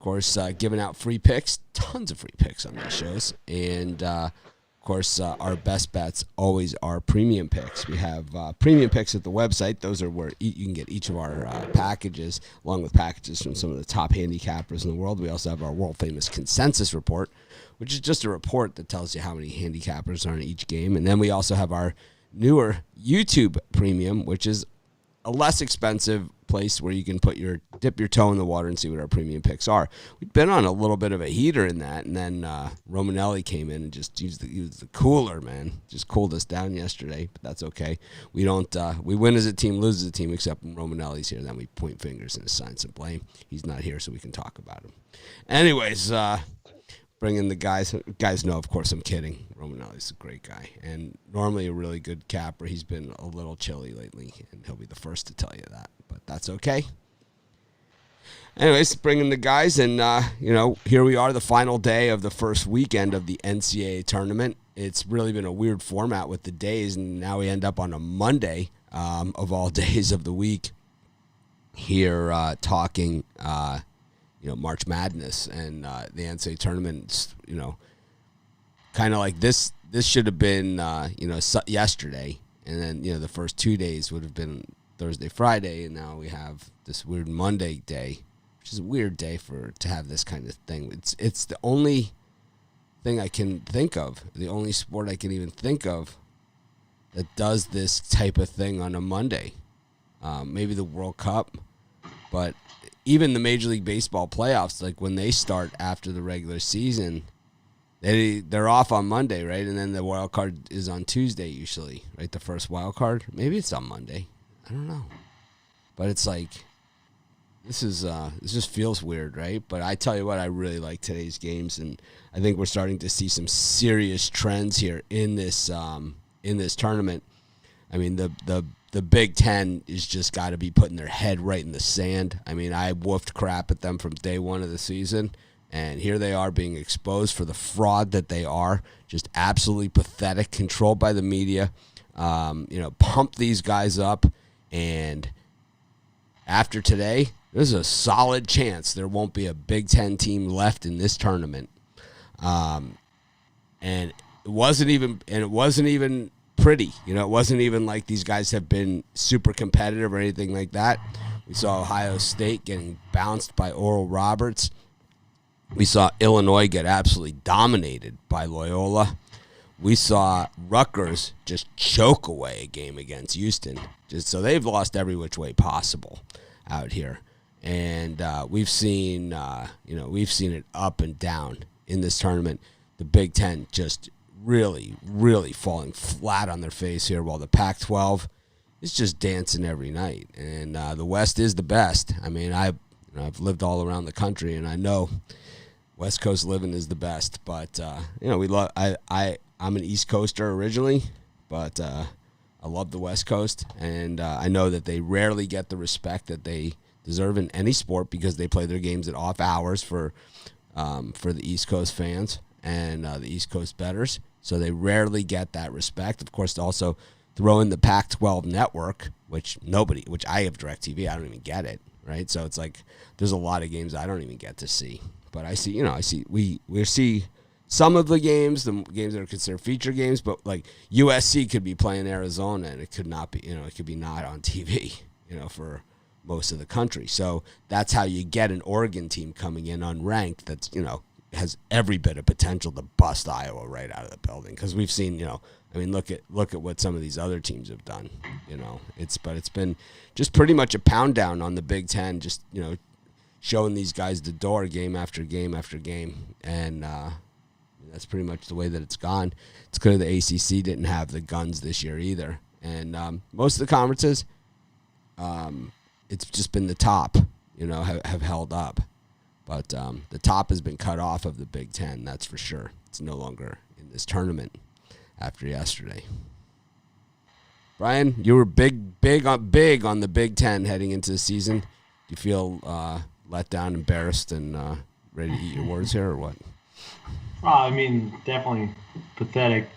course, giving out free picks, tons of free picks on these shows. And, of course, our best bets always are premium picks. We have premium picks at the website. Those are where you can get each of our packages, along with packages from some of the top handicappers in the world. We also have our world-famous consensus report, which is just a report that tells you how many handicappers are in each game. And then we also have our newer YouTube premium, which is a less expensive place where you can dip your toe in the water and see what our premium picks are. We've been on a little bit of a heater in that, and then Romanelli came in and just used the cooler, man. Just cooled us down yesterday, but that's okay. We don't we win as a team, lose as a team, except when Romanelli's here. Then we point fingers and assign some blame. He's not here, so we can talk about him. Anyways, bringing the guys. Guys know, of course, I'm kidding. Romanelli's a great guy, and normally a really good capper. He's been a little chilly lately, and he'll be the first to tell you that, but that's okay. Anyways, bringing the guys, and, here we are, the final day of the first weekend of the NCAA tournament. It's really been a weird format with the days, and now we end up on a Monday of all days of the week here talking March Madness and the NCAA tournament. Kind of like this should have been yesterday, and then the first 2 days would have been Thursday, Friday, and now we have this weird Monday day, which is a weird day to have this kind of thing. It's the only thing I can think of, the only sport I can even think of that does this type of thing on a Monday. Maybe the World Cup, but even the Major League Baseball playoffs, like when they start after the regular season, they're off on Monday, right? And then the wild card is on Tuesday usually, right? The first wild card. Maybe it's on Monday. I don't know. But it's like, this just feels weird, right? But I tell you what, I really like today's games, and I think we're starting to see some serious trends here in this tournament. I mean, the Big Ten is just got to be putting their head right in the sand. I mean, I woofed crap at them from day one of the season, and here they are being exposed for the fraud that they are. Just absolutely pathetic, controlled by the media. Pump these guys up, and after today, there's a solid chance there won't be a Big Ten team left in this tournament. And it wasn't even pretty. It wasn't even like these guys have been super competitive or anything like that. We saw Ohio State getting bounced by Oral Roberts. We saw Illinois get absolutely dominated by Loyola. We saw Rutgers just choke away a game against Houston. So they've lost every which way possible out here. And we've seen it up and down in this tournament. The Big Ten just really, really falling flat on their face here, while the Pac-12 is just dancing every night. And the West is the best. I mean, I've lived all around the country, and I know West Coast living is the best. But we love. I'm an East Coaster originally, but I love the West Coast, and I know that they rarely get the respect that they deserve in any sport because they play their games at off hours for the East Coast fans and the East Coast bettors. So they rarely get that respect. Of course, to also throw in the Pac-12 network, which I have DirecTV, I don't even get it, right? So it's like there's a lot of games I don't even get to see. But we see some of the games that are considered feature games, but like USC could be playing Arizona and it could not be, it could be not on TV, for most of the country. So that's how you get an Oregon team coming in unranked that's, has every bit of potential to bust Iowa right out of the building. Because we've seen, look at what some of these other teams have done. It's been just pretty much a pound down on the Big Ten, just showing these guys the door game after game after game, and that's pretty much the way that it's gone. It's clear the ACC didn't have the guns this year either, and most of the conferences, it's just been the top, have held up. But the top has been cut off of the Big Ten, that's for sure. It's no longer in this tournament after yesterday. Brian, you were big on the Big Ten heading into the season. Do you feel let down, embarrassed, and ready to eat your words here, or what? Definitely pathetic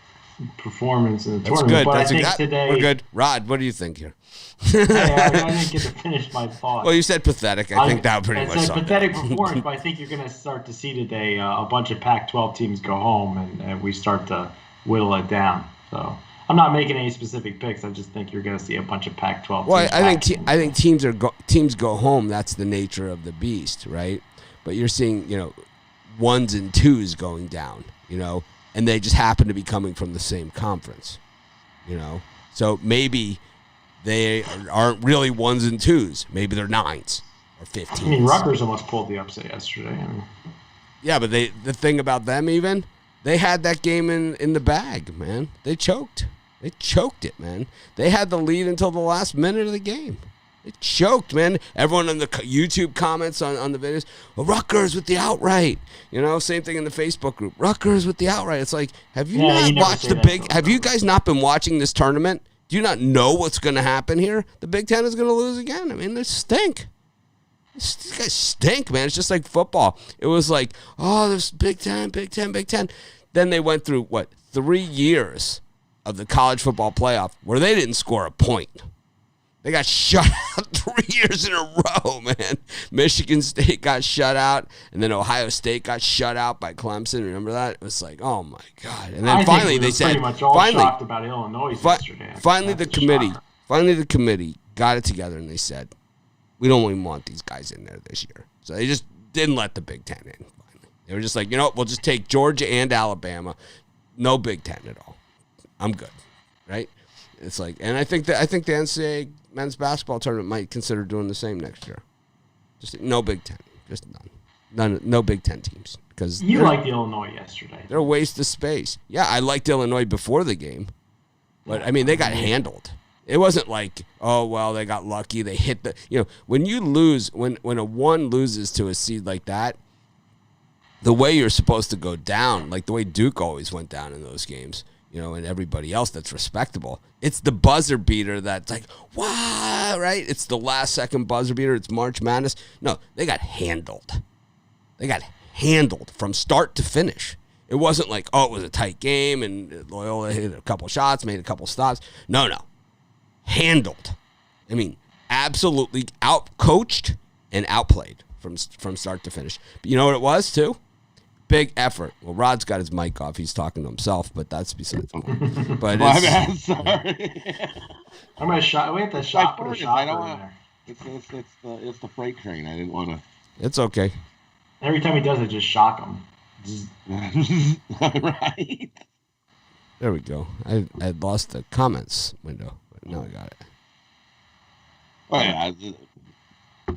performance in the That's tournament. good. But I That's think We're today, good. Rod, what do you think here? I didn't get to finish my thought. Well, you said pathetic. I think that pretty much It's a summed pathetic it up. performance, but I think you're going to start to see today a bunch of Pac-12 teams go home, and we start to whittle it down. So I'm not making any specific picks. I just think you're going to see a bunch of Pac-12 Well, teams. I think teams go home. That's the nature of the beast, right? But you're seeing, ones and twos going down, and they just happen to be coming from the same conference, So maybe they aren't really ones and twos. Maybe they're nines or 15s. I mean, Rutgers almost pulled the upset yesterday. Yeah, but the thing about them even, they had that game in the bag, man. They choked. They choked it, man. They had the lead until the last minute of the game. They choked, man. Everyone in the YouTube comments on the videos, well, Rutgers with the outright. Same thing in the Facebook group. Rutgers with the outright. It's like, have you not watched the big? Have you guys not been watching this tournament? Do you not know what's going to happen here? The Big Ten is going to lose again. I mean, they stink. These guys stink, man. It's just like football. It was like, oh, there's Big Ten, Big Ten, Big Ten. Then they went through, 3 years of the college football playoff where they didn't score a point. They got shut out 3 years in a row, man. Michigan State got shut out, and then Ohio State got shut out by Clemson. Remember that? It was like, oh my God! And then finally they said, pretty much all shocked about Illinois yesterday. Finally the committee got it together, and they said, we don't even want these guys in there this year. So they just didn't let the Big Ten in. Finally, they were just like, we'll just take Georgia and Alabama. No Big Ten at all. I'm good, right? It's like, and I think the NCAA men's basketball tournament might consider doing the same next year. Just no Big Ten, just none, no Big Ten teams because you liked Illinois yesterday. They're a waste of space. Yeah, I liked Illinois before the game, but I mean they got handled. It wasn't like, oh well, they got lucky. They hit the when you lose when a one loses to a seed like that, the way you're supposed to go down, like the way Duke always went down in those games. And everybody else that's respectable. It's the buzzer beater that's like, wow, right? It's the last second buzzer beater. It's March Madness. No, they got handled. They got handled from start to finish. It wasn't like, oh, it was a tight game and Loyola hit a couple shots, made a couple stops. No. Handled. I mean, absolutely out-coached and outplayed from start to finish. But you know what it was, too? Big effort. Well, Rod's got his mic off. He's talking to himself, but that's besides the point. But my bad, sorry. I'm gonna shot. We have to shop for the shopper I don't in want. there. It's the freight train. I didn't want to. It's okay. Every time he does it, just shock him. Right. There we go. I had lost the comments window, but now I got it. Oh yeah.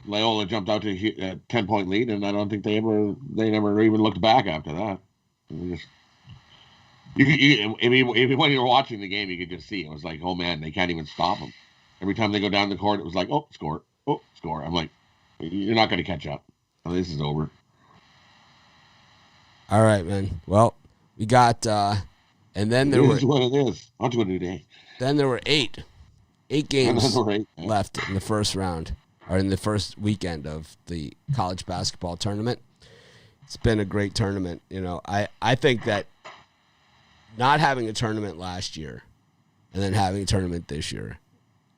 Loyola jumped out to a 10-point lead, and I don't think they never even looked back after that. When you were watching the game, you could just see it was like, oh man, they can't even stop them. Every time they go down the court, it was like, oh, score. I'm like, you're not going to catch up. Oh, this is over. All right, man. Well, we got, and then there were. It is what it is. On to a new day. Then there were eight games Right. left in the first round. Or in the first weekend of the college basketball tournament. It's been a great tournament. I think that not having a tournament last year and then having a tournament this year,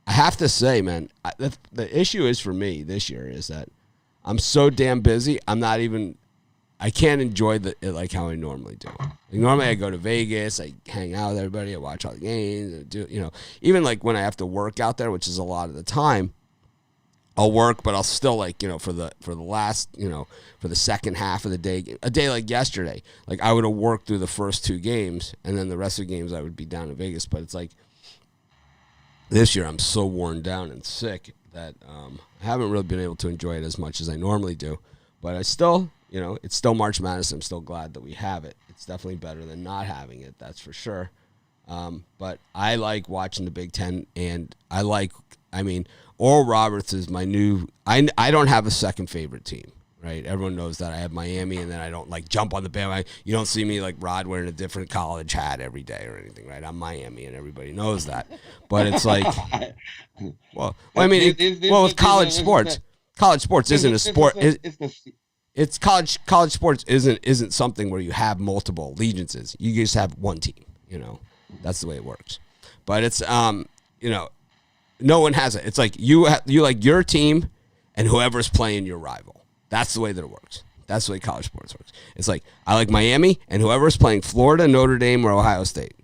I have to say, man, the issue is for me this year is that I'm so damn busy, I can't enjoy it like how I normally do. Like normally I go to Vegas, I hang out with everybody, I watch all the games, even like when I have to work out there, which is a lot of the time, I'll work, but I'll still for the last, for the second half of the day, a day like yesterday, like I would have worked through the first two games and then the rest of the games I would be down in Vegas. But it's like this year I'm so worn down and sick that I haven't really been able to enjoy it as much as I normally do. But I still, it's still March Madness. I'm still glad that we have it. It's definitely better than not having it. That's for sure. But I like watching the Big Ten, and Oral Roberts is my new. I don't have a second favorite team, right? Everyone knows that I have Miami, and then I don't like jump on the bandwagon. You don't see me like Rod wearing a different college hat every day or anything, right? I'm Miami, and everybody knows that. But it's like, with college sports, isn't a sport. It's college sports isn't something where you have multiple allegiances. You just have one team, That's the way it works. But it's no one has it. It's like you like your team and whoever's playing your rival. That's the way that it works. That's the way college sports works. It's like I like Miami and whoever's playing Florida, Notre Dame, or Ohio State.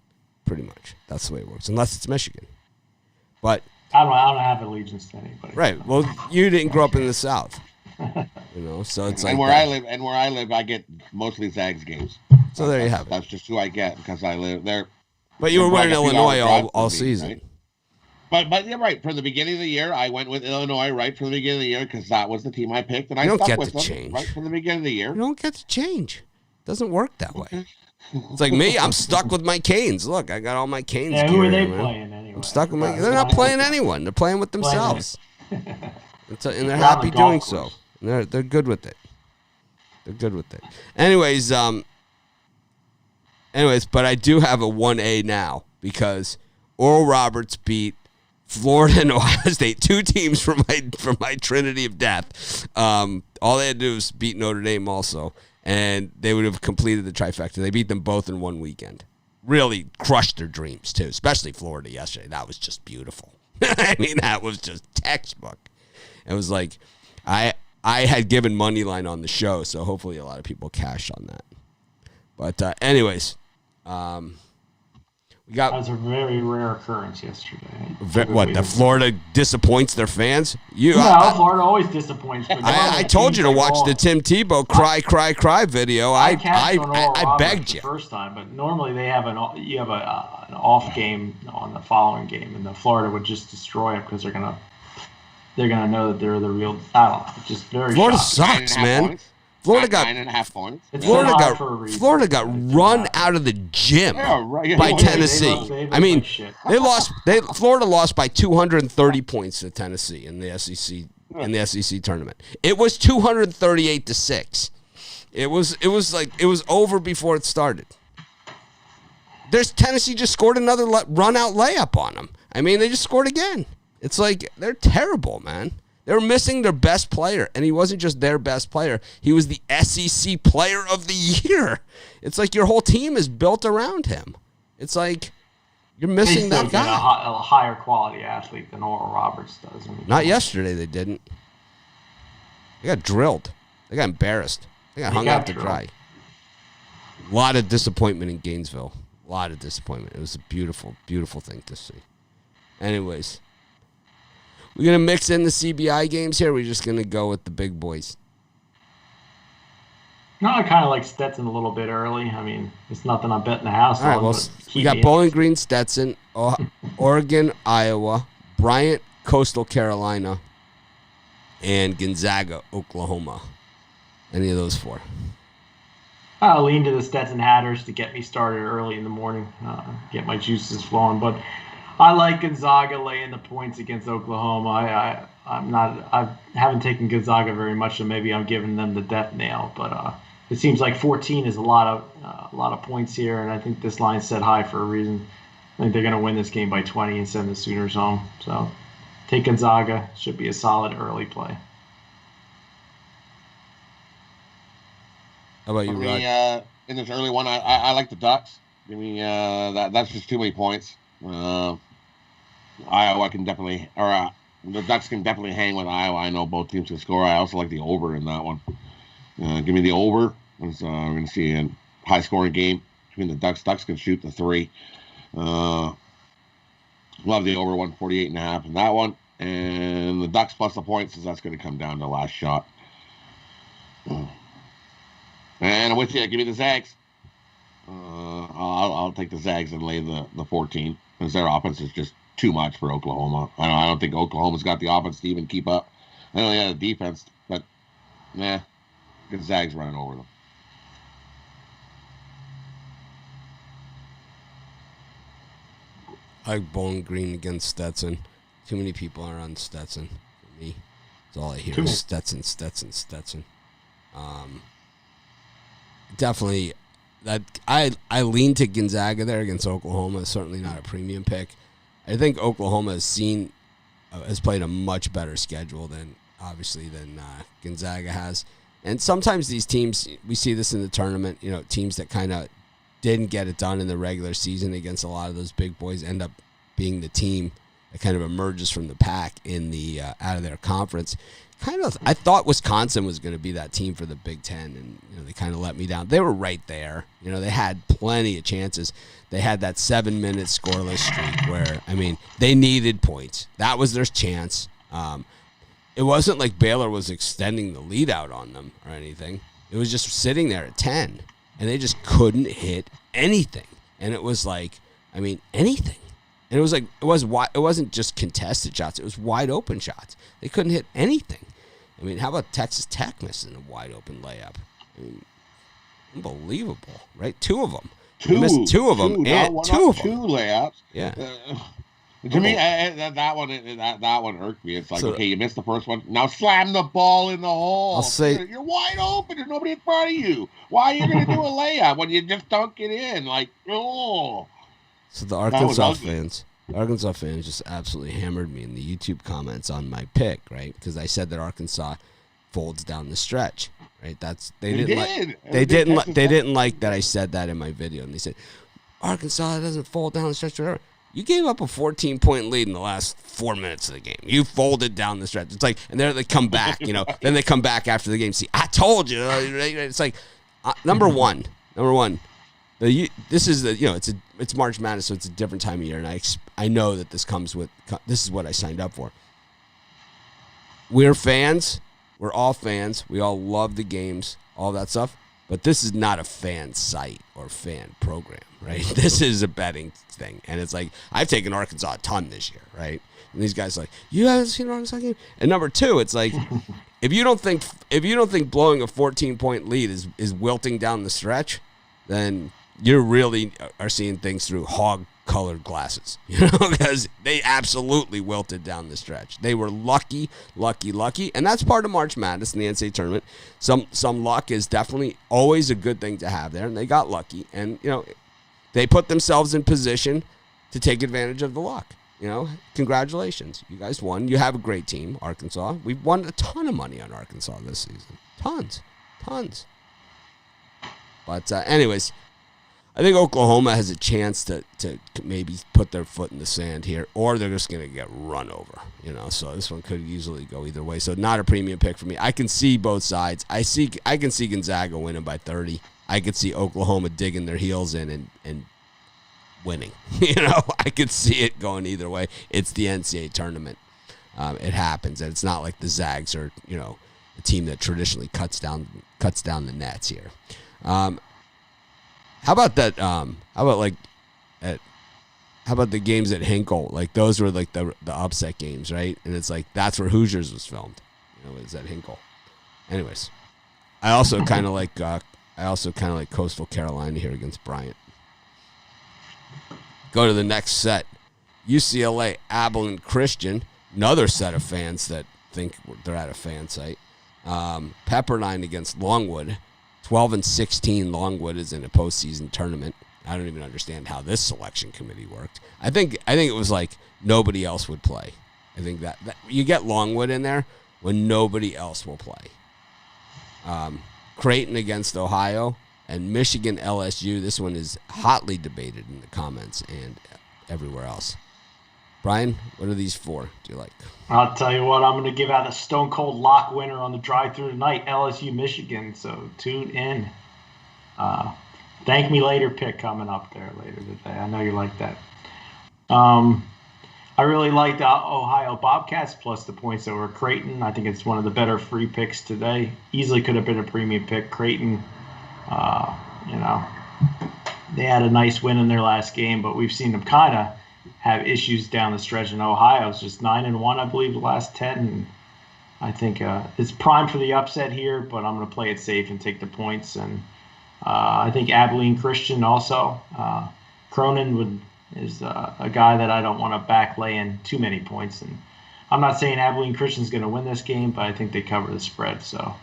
Pretty much. That's the way it works, unless it's Michigan. But I don't have allegiance to anybody. Right. Well, you didn't grow up in the South. So it's like and where I live, I get mostly Zags games. So there you have it. That's just who I get because I live there. But you were wearing Illinois all season. Right? But you're right. From the beginning of the year, I went with Illinois right from the beginning of the year because that was the team I picked, and I stuck with them change. Right from the beginning of the year. You don't get to change. It doesn't work that way. It's like me. I'm stuck with my Canes. Look, I got all my Canes. Yeah, who are they playing anyway? I'm stuck with my. They're not playing anyone. They're playing with themselves, and they're happy doing so. And they're good with it. They're good with it. Anyways, but I do have a 1A now because Oral Roberts beat Florida and Ohio State, two teams from my trinity of death. All they had to do was beat Notre Dame also, and they would have completed the trifecta. They beat them both in one weekend. Really crushed their dreams, too, especially Florida yesterday. That was just beautiful. I mean, that was just textbook. It was like I had given money line on the show, so hopefully a lot of people cashed on that. But anyways, we got. That was a very rare occurrence yesterday. What, the Florida disappoints their fans? Florida always disappoints. I told you to watch the Tim Tebow cry video. I begged you. First time, but normally they have an off game on the following game, and the Florida would just destroy it because they're gonna know that they're the real. I don't know. It's just very. Florida sucks, man. Points. Florida got 9.5 points. Florida got run out of the gym by Tennessee. I mean, Florida lost by 230 points to Tennessee in the SEC tournament. It was 238-6. It was over before it started. Tennessee just scored another run out layup on them. I mean, they just scored again. It's like they're terrible, man. They were missing their best player, and he wasn't just their best player. He was the SEC Player of the Year. It's like your whole team is built around him. It's like you're missing that guy. A higher quality athlete than Oral Roberts does. Not yesterday, they didn't. They got drilled. They got embarrassed. They got hung out to dry. A lot of disappointment in Gainesville. A lot of disappointment. It was a beautiful, beautiful thing to see. Anyways. We're going to mix in the CBI games here. We're just going to go with the big boys. No, I kind of like Stetson a little bit early. I mean, it's nothing I'm betting the house on. All right, well, we got Bowling Green, Stetson, Oregon, Iowa, Bryant, Coastal Carolina, and Gonzaga, Oklahoma. Any of those four? I'll lean to the Stetson Hatters to get me started early in the morning, get my juices flowing. But I like Gonzaga laying the points against Oklahoma. I haven't taken Gonzaga very much, so maybe I'm giving them the death nail. But it seems like 14 is a lot of points here, and I think this line's set high for a reason. I think they're going to win this game by 20 and send the Sooners home. So take Gonzaga. Should be a solid early play. How about you, Rod? In this early one, I like the Ducks. Give me that's just too many points. Iowa can definitely, the Ducks can definitely hang with Iowa. I know both teams can score. I also like the over in that one. Give me the over. We're going to see a high-scoring game between the Ducks. Ducks can shoot the three. Love the over 148.5 in that one. And the Ducks plus the points, that's going to come down to the last shot. And I'm with you. Give me the Zags. I'll take the Zags and lay the 14 because their offense is just too much for Oklahoma. I don't think Oklahoma's got the offense to even keep up. I know they had a defense, but the Zags running over them. I like Bowling Green against Stetson. Too many people are on Stetson for me. That's all I hear is Stetson. Definitely, that I lean to Gonzaga there against Oklahoma. It's certainly not a premium pick. I think Oklahoma has played a much better schedule than Gonzaga has. And sometimes these teams, we see this in the tournament, teams that kind of didn't get it done in the regular season against a lot of those big boys, end up being the team that kind of emerges from the pack in the out of their conference. I thought Wisconsin was going to be that team for the Big Ten, and they kind of let me down. They were right there. They had plenty of chances. They had that 7-minute scoreless streak where, they needed points. That was their chance. It wasn't like Baylor was extending the lead out on them or anything. It was just sitting there at 10, and they just couldn't hit anything. And it was like, anything. And it was like it wasn't just contested shots. It was wide open shots. They couldn't hit anything. How about Texas Tech missing a wide open layup? Unbelievable, right? Two of them. They missed two of them. Two layups. Yeah. To me, that one irked me. It's like, okay, you missed the first one. Now slam the ball in the hole. I'll say you're wide open. There's nobody in front of you. Why are you going to do a layup when you just dunk it in? Like, oh. So the Arkansas fans just absolutely hammered me in the YouTube comments on my pick, right? Because I said that Arkansas folds down the stretch, right? They didn't like that I said that in my video, and they said Arkansas doesn't fold down the stretch or whatever. You gave up a 14-point lead in the last 4 minutes of the game. You folded down the stretch. It's like, and then they come back, Then they come back after the game. See, I told you. It's like, number one. This is it's March Madness, so it's a different time of year, and I know that this is what I signed up for. We're fans. We're all fans. We all love the games, all that stuff. But this is not a fan site or fan program, right? This is a betting thing. And it's like, I've taken Arkansas a ton this year, right? And these guys are like, you haven't seen an Arkansas game? And number two, it's like, if you don't think blowing a 14-point lead is wilting down the stretch, then you really are seeing things through hog-colored glasses, because they absolutely wilted down the stretch. They were lucky, and that's part of March Madness in the NCAA tournament. Some luck is definitely always a good thing to have there, and they got lucky, and they put themselves in position to take advantage of the luck. Congratulations, you guys won. You have a great team, Arkansas. We've won a ton of money on Arkansas this season, tons. But anyways, I think Oklahoma has a chance to maybe put their foot in the sand here, or they're just going to get run over, So this one could easily go either way. So not a premium pick for me. I can see both sides. I can see Gonzaga winning by 30. I could see Oklahoma digging their heels in and winning. I could see it going either way. It's the NCAA tournament. It happens, and it's not like the Zags are, a team that traditionally cuts down the nets here. How about that? How about the games at Hinkle? Like, those were like the upset games, right? And it's like, that's where Hoosiers was filmed. It was at Hinkle. Anyways, I also kind of like Coastal Carolina here against Bryant. Go to the next set. UCLA Abilene Christian, another set of fans that think they're at a fan site. Pepperdine against Longwood. 12-16, Longwood is in a postseason tournament. I don't even understand how this selection committee worked. I think it was like nobody else would play. I think that you get Longwood in there when nobody else will play. Creighton against Ohio and Michigan LSU. This one is hotly debated in the comments and everywhere else. Brian, what are these for? Do you like? I'll tell you what, I'm going to give out a stone cold lock winner on the drive-through tonight, LSU Michigan. So tune in. Thank me later pick coming up there later today. I know you like that. I really like the Ohio Bobcats plus the points over Creighton. I think it's one of the better free picks today. Easily could have been a premium pick. Creighton, they had a nice win in their last game, but we've seen them kind of have issues down the stretch. In Ohio, it's just 9-1, I believe, the last 10. And I think it's prime for the upset here, but I'm going to play it safe and take the points. And I think Abilene Christian also. Cronin is a guy that I don't want to back laying too many points. And I'm not saying Abilene Christian's going to win this game, but I think they cover the spread. So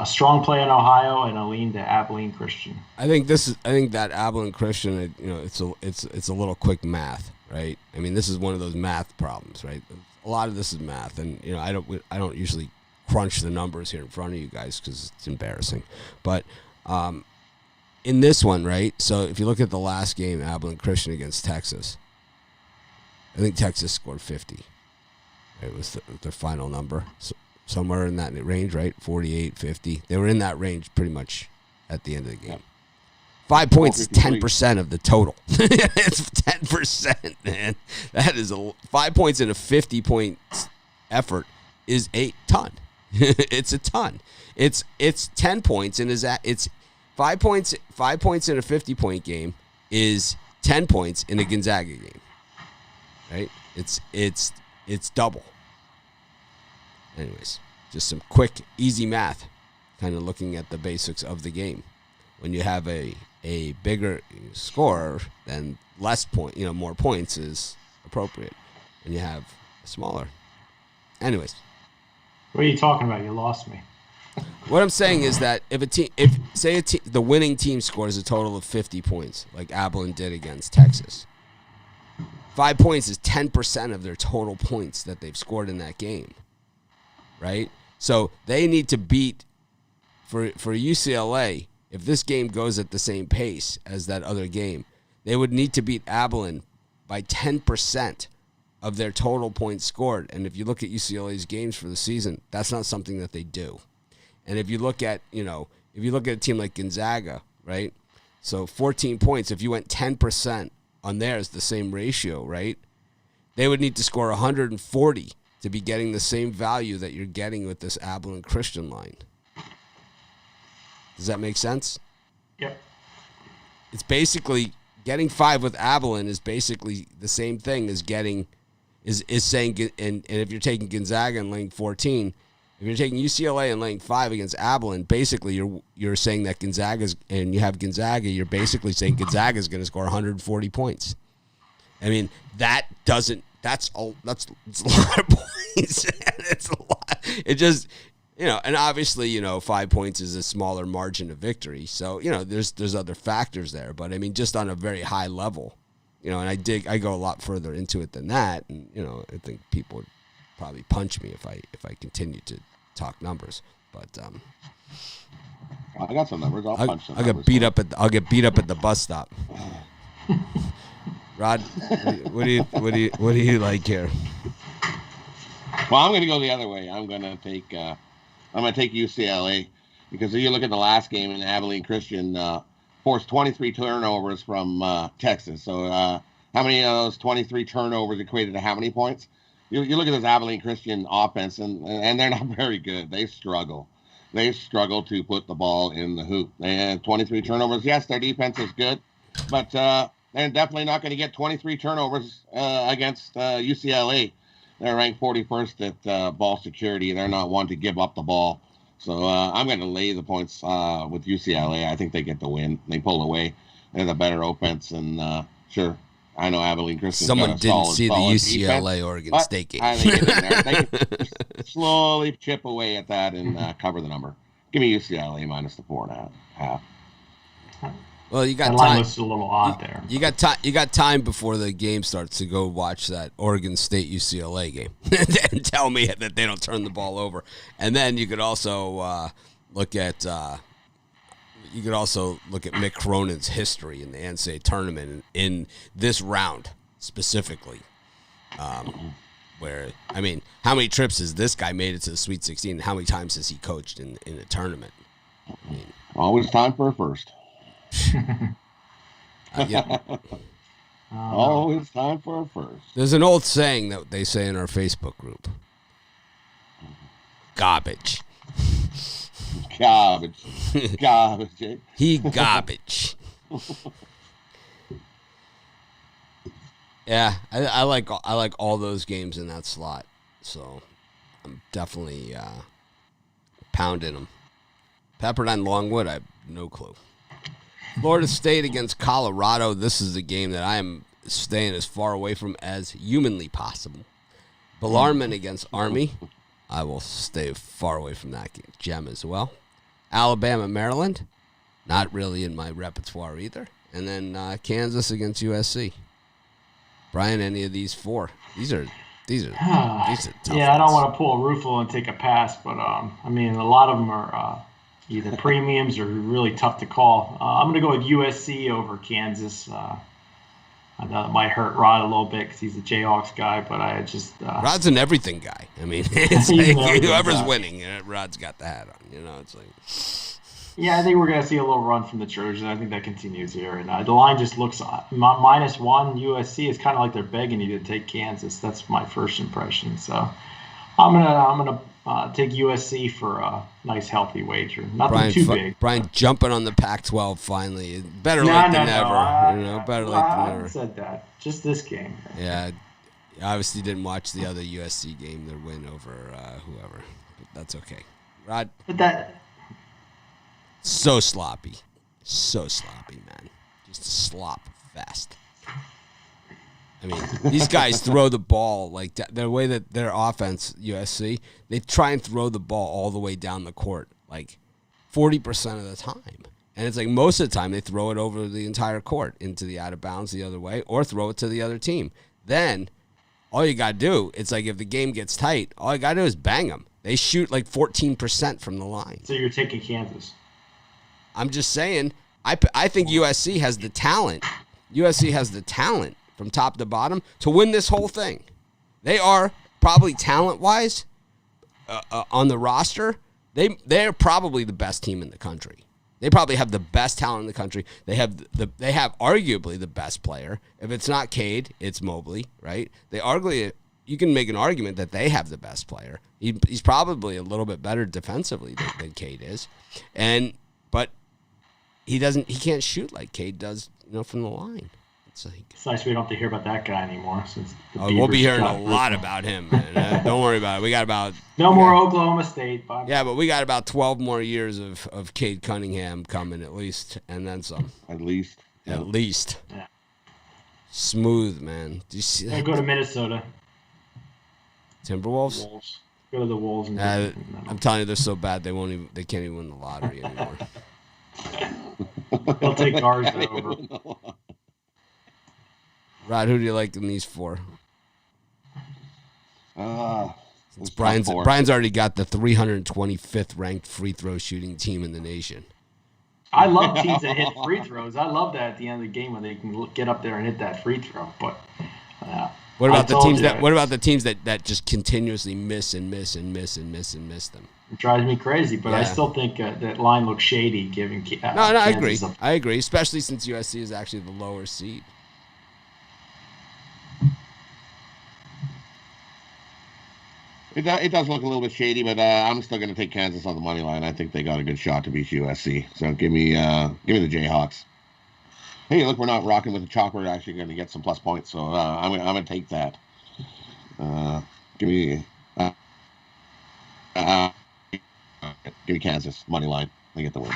strong play in Ohio, and a lean to Abilene Christian. I think that Abilene Christian, it's a little quick math, right? I mean, this is one of those math problems, right? A lot of this is math, and I don't usually crunch the numbers here in front of you guys because it's embarrassing. But in this one, right? So if you look at the last game, Abilene Christian against Texas, I think Texas scored 50. It was their final number. So somewhere in that range, right? 48, 50. They were in that range pretty much at the end of the game. 5 points is 10% of the total. It's 10%, man. That is 5 points in a 50-point effort is a ton. It's a ton. It's 10 points and it's 5 points. 5 points in a 50-point game is 10 points in a Gonzaga game. Right? It's double. Anyways, just some quick, easy math, kind of looking at the basics of the game. When you have a bigger score, then more points is appropriate. When you have a smaller. Anyways. What are you talking about? You lost me. What I'm saying is that if the winning team scores a total of 50 points, like Abilene did against Texas, 5 points is 10% of their total points that they've scored in that game, right? So they need to beat, for UCLA, if this game goes at the same pace as that other game, they would need to beat Abilene by 10% of their total points scored. And if you look at UCLA's games for the season, that's not something that they do. And if you look at, a team like Gonzaga, right? So 14 points, if you went 10% on theirs, the same ratio, right? They would need to score 140 to be getting the same value that you're getting with this Abilene Christian line. Does that make sense? Yep. It's basically getting 5 with Abilene is basically the same thing as getting is saying, and if you're taking Gonzaga and laying 14, if you're taking UCLA and laying 5 against Abilene, basically you're saying that and you have Gonzaga, you're basically saying Gonzaga's going to score 140 points. I mean, it's a lot of points. It's a lot. It just, and obviously, 5 points is a smaller margin of victory. So, there's other factors there, but I mean, just on a very high level, and I go a lot further into it than that. And, I think people would probably punch me if I continue to talk numbers, but I got some numbers. I'll punch some. I'll get beat up at the bus stop. Rod, what do you like here? Well, I'm going to go the other way. I'm going to take UCLA because if you look at the last game in Abilene Christian forced 23 turnovers from Texas. So how many of those 23 turnovers equated to how many points? You look at this Abilene Christian offense, and they're not very good. They struggle. They struggle to put the ball in the hoop. They had 23 turnovers. Yes, their defense is good, but they're definitely not going to get 23 turnovers against UCLA. They're ranked 41st at ball security. They're not one to give up the ball. So I'm going to lay the points with UCLA. I think they get the win. They pull away. They're the better offense, and sure. I know Abilene Christian. Someone didn't see the UCLA Oregon State game. I think they can slowly chip away at that and cover the number. Give me UCLA minus the 4.5. Well, you got time. Line was a little odd there. You got time. You got time before the game starts to go watch that Oregon State UCLA game and tell me that they don't turn the ball over. And then you could also look at. You could also look at Mick Cronin's history in the NCAA tournament in this round specifically. Where, I mean, how many trips has this guy made it to the Sweet 16? And how many times has he coached in a tournament? I mean, always time for a first. Yeah. Always time for a first. There's an old saying that they say in our Facebook group. Garbage. Garbage. Eh? He garbage. Yeah, I like all those games in that slot, so I'm definitely pounding them. Pepperdine Longwood, I have no clue. Florida State against Colorado. This is a game that I am staying as far away from as humanly possible. Bellarmine against Army. I will stay far away from that gem as well. Alabama, Maryland. Not really in my repertoire either. And then Kansas against USC. Brian, any of these four? These are tough. Yeah, I don't want to pull a Ruffalo and take a pass, but I mean, a lot of them are either premiums or really tough to call. I'm going to go with USC over Kansas. I know it might hurt Rod a little bit because he's a Jayhawks guy, but I just Rod's an everything guy. I mean, it's like whoever's winning, Rod's got the hat on. It's like. Yeah, I think we're going to see a little run from the Trojans. I think that continues here, and the line just looks -1. USC is kind of like they're begging you to take Kansas. That's my first impression. So I'm gonna take USC for a nice healthy wager. Nothing too big. Brian jumping on the Pac-12 finally. Better late than never. Better late than never. I said that. Just this game. Yeah, obviously didn't watch the other USC game, their win over whoever, but that's okay. Rod. But that. So sloppy, man. Just a slop fest. I mean, these guys throw the ball like the way that their offense, USC, they try and throw the ball all the way down the court, like 40% of the time. And it's like most of the time they throw it over the entire court into the out of bounds the other way or throw it to the other team. Then all you got to do, it's like if the game gets tight, all you got to do is bang them. They shoot like 14% from the line. So you're taking Kansas. I'm just saying, I think USC has the talent. USC has the talent from top to bottom to win this whole thing. They are probably talent-wise on the roster. They're probably the best team in the country. They probably have the best talent in the country. They have arguably the best player. If it's not Cade, it's Mobley, right? You can make an argument that they have the best player. He's probably a little bit better defensively than Cade is, but he can't shoot like Cade does, from the line. It's nice we don't have to hear about that guy anymore. Since we'll be hearing a lot about him. Man. Don't worry about it. We got about more Oklahoma State. Yeah, but we got about 12 more years of Cade Cunningham coming at least, and then some. At least. Yeah. Smooth, man. Do you see that? Go to Minnesota. Timberwolves. Go to the Wolves. I'm telling you, they're so bad they can't even win the lottery anymore. They'll take ours over. Rod, who do you like in these four? Brian's already got the 325th ranked free throw shooting team in the nation. I love teams that hit free throws. I love that at the end of the game when they can get up there and hit that free throw. But what about the teams that just continuously miss and miss and miss and miss and miss them? It drives me crazy, but I still think that line looks shady. Giving no, I agree, especially since USC is actually the lower seed. It does look a little bit shady, but I'm still going to take Kansas on the money line. I think they got a good shot to beat USC. So give me the Jayhawks. Hey, look, we're not rocking with the chalk. We're actually going to get some plus points, so I'm going to take that. Give me Kansas money line. I get the win.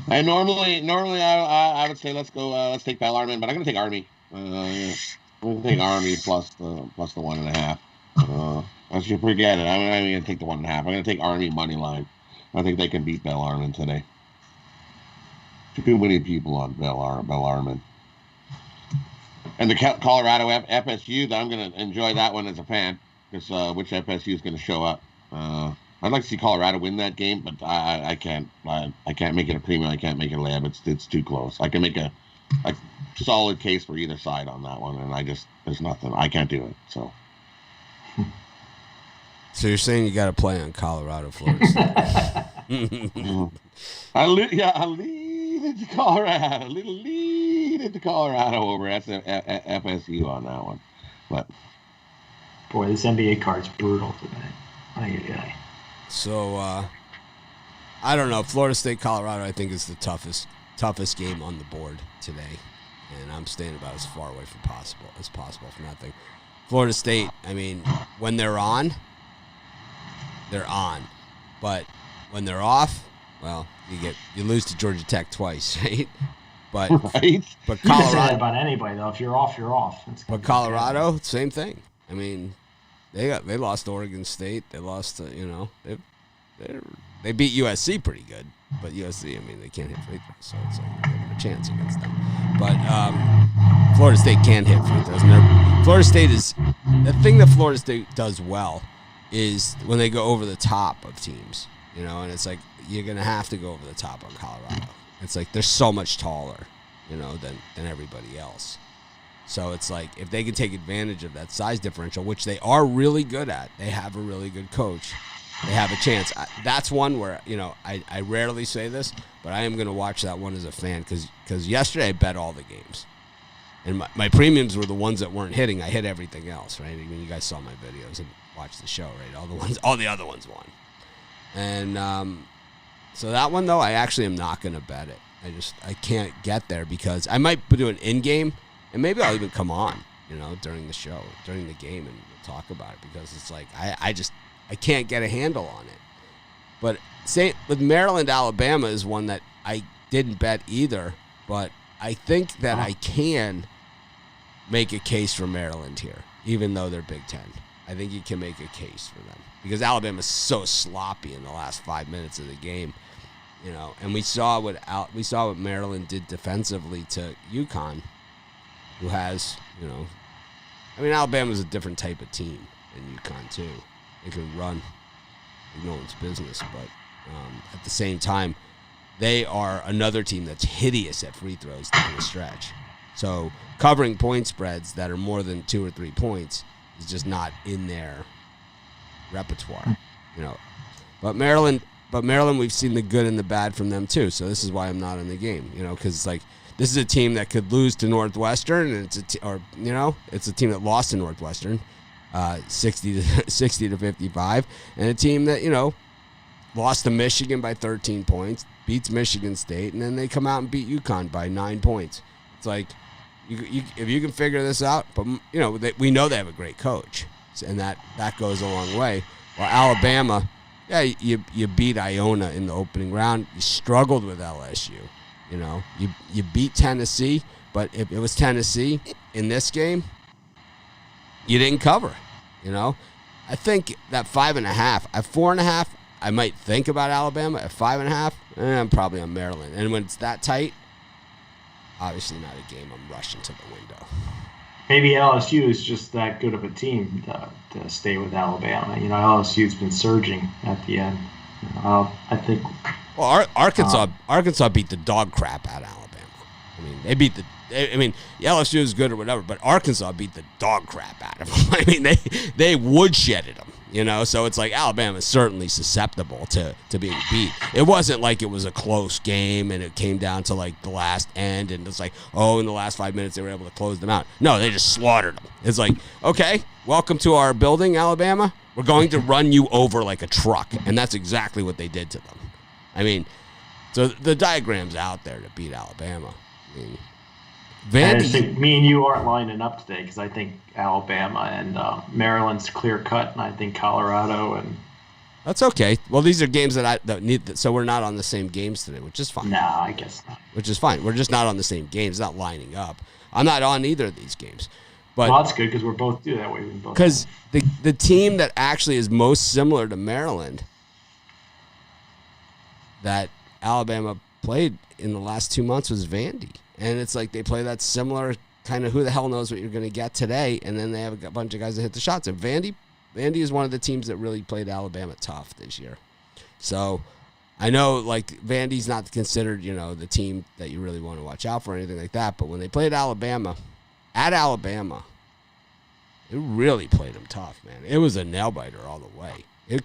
And normally I would say let's take Bellarmine, but I'm going to take Army. I'm going to take Army plus the 1.5. I should forget it. I'm not even going to take the 1.5. I'm going to take Army money line. I think they can beat Bellarmine today. Too many people on Bellarmine. And the Colorado FSU, I'm going to enjoy that one as a fan, because which FSU is going to show up. I'd like to see Colorado win that game, but I can't. I can't make it a premium. I can't make it a lab. It's too close. I can make a solid case for either side on that one, and there's nothing. I can't do it. So you're saying you got to play on Colorado, Florida State? I lead into Colorado. A little lead into Colorado over FSU on that one. But boy, this NBA card's brutal tonight. So I don't know. Florida State, Colorado, I think is the toughest game on the board today, and I'm staying about as far away from as possible from that thing. Florida State, I mean, when they're on, but when they're off, well, you lose to Georgia Tech twice, right? But right. But Colorado, you can say that about anybody though. If you're off, you're off. But Colorado, same thing. I mean, they lost to Oregon State. They lost to they beat USC pretty good. But USC, I mean, they can't hit free throws, so it's like you're giving a chance against them. But Florida State can hit free throws. And Florida State is the thing that Florida State does well is when they go over the top of teams. and it's like you're going to have to go over the top on Colorado. It's like they're so much taller, than everybody else. So it's like if they can take advantage of that size differential, which they are really good at, they have a really good coach, they have a chance. That's one where, I rarely say this, but I am going to watch that one as a fan because yesterday I bet all the games. And my premiums were the ones that weren't hitting. I hit everything else, right? When you guys saw my videos and watched the show, right? All the other ones won. And so that one, though, I actually am not going to bet it. I can't get there because I might do an in-game, and maybe I'll even come on, during the show, during the game, and we'll talk about it because it's like I can't get a handle on it. But with Maryland, Alabama is one that I didn't bet either, but I think that I can make a case for Maryland here, even though they're Big Ten. I think you can make a case for them because Alabama's so sloppy in the last 5 minutes of the game, And we saw what Maryland did defensively to UConn, who has, Alabama's a different type of team than UConn too. They can run no one's business, but at the same time, they are another team that's hideous at free throws down the stretch. So covering point spreads that are more than 2 or 3 points is just not in their repertoire, But Maryland, we've seen the good and the bad from them too. So this is why I'm not in the game, because it's like this is a team that could lose to Northwestern, and it's a team that lost to Northwestern, 60 to 55, and a team that lost to Michigan by 13 points, beats Michigan State, and then they come out and beat UConn by 9 points. It's like, if you can figure this out, but we know they have a great coach, and that goes a long way. While Alabama, yeah, you beat Iona in the opening round. You struggled with LSU. You beat Tennessee, but if it was Tennessee in this game, you didn't cover. I think that 5.5, at 4.5. I might think about Alabama. At 5.5, I'm probably on Maryland. And when it's that tight, obviously not a game I'm rushing to the window. Maybe LSU is just that good of a team to stay with Alabama. LSU's been surging at the end. I think. Well, Arkansas beat the dog crap out of Alabama. They beat LSU is good or whatever, but Arkansas beat the dog crap out of them. They woodshedded them. So it's like Alabama's certainly susceptible to being beat. It wasn't like it was a close game and it came down to like the last end and it's like, in the last 5 minutes they were able to close them out. No, they just slaughtered them. It's like, okay, welcome to our building, Alabama. We're going to run you over like a truck. And that's exactly what they did to them. So the diagram's out there to beat Alabama. I think me and you aren't lining up today because I think Alabama and Maryland's clear cut, and I think Colorado and. That's okay. Well, these are games that need, so we're not on the same games today, which is fine. Nah, I guess not. Which is fine. We're just not on the same games, not lining up. I'm not on either of these games. But that's good because we're both do that way. Because the team that actually is most similar to Maryland that Alabama played in the last 2 months was Vandy. And it's like they play that similar kind of who the hell knows what you're going to get today, and then they have a bunch of guys that hit the shots. And Vandy is one of the teams that really played Alabama tough this year. So I know, like, Vandy's not considered, the team that you really want to watch out for or anything like that, but when they played Alabama, it really played them tough, man. It was a nail-biter all the way. That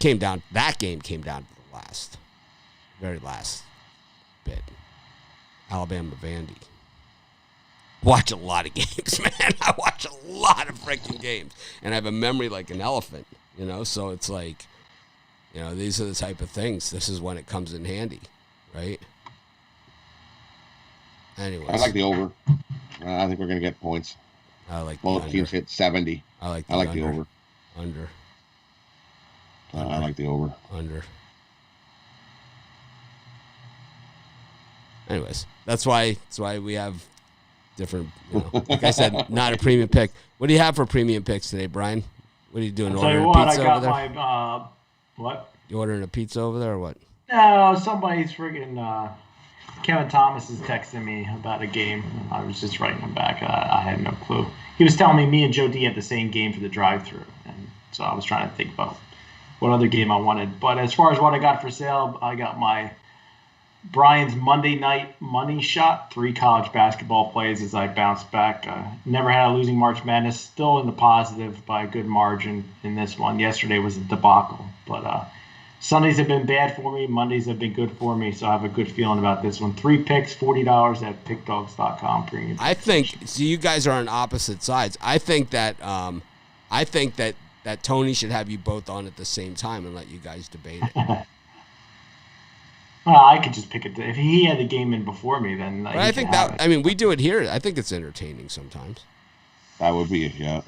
game came down to the very last bit. Alabama-Vandy. Watch a lot of games, man. I watch a lot of freaking games. And I have a memory like an elephant, So it's like, these are the type of things. This is when it comes in handy, right? Anyways. I like the over. I think we're going to get points. I like both teams hit 70. I like the over. Under. I like the over. Under. Anyways, that's why we have different, like I said, not a premium pick. What do you have for premium picks today, Brian? What are you doing? Ordering pizza over there? What? You ordering a pizza over there or what? No, somebody's friggin' Kevin Thomas is texting me about a game. I was just writing him back. I had no clue. He was telling me and Joe D had the same game for the drive-thru, and so I was trying to think about what other game I wanted. But as far as what I got for sale, I got my Brian's Monday Night Money Shot, 3 college basketball plays as I bounce back. Never had a losing March Madness, still in the positive by a good margin in this one. Yesterday was a debacle, but Sundays have been bad for me. Mondays have been good for me, so I have a good feeling about this one. 3 picks, $40 at pickdogs.com. Premium. I think so. You guys are on opposite sides. I think that that Tony should have you both on at the same time and let you guys debate it. Well, I could just pick it. If he had the game in before me, then. But I think that. I mean, we do it here. I think it's entertaining sometimes. That would be yeah.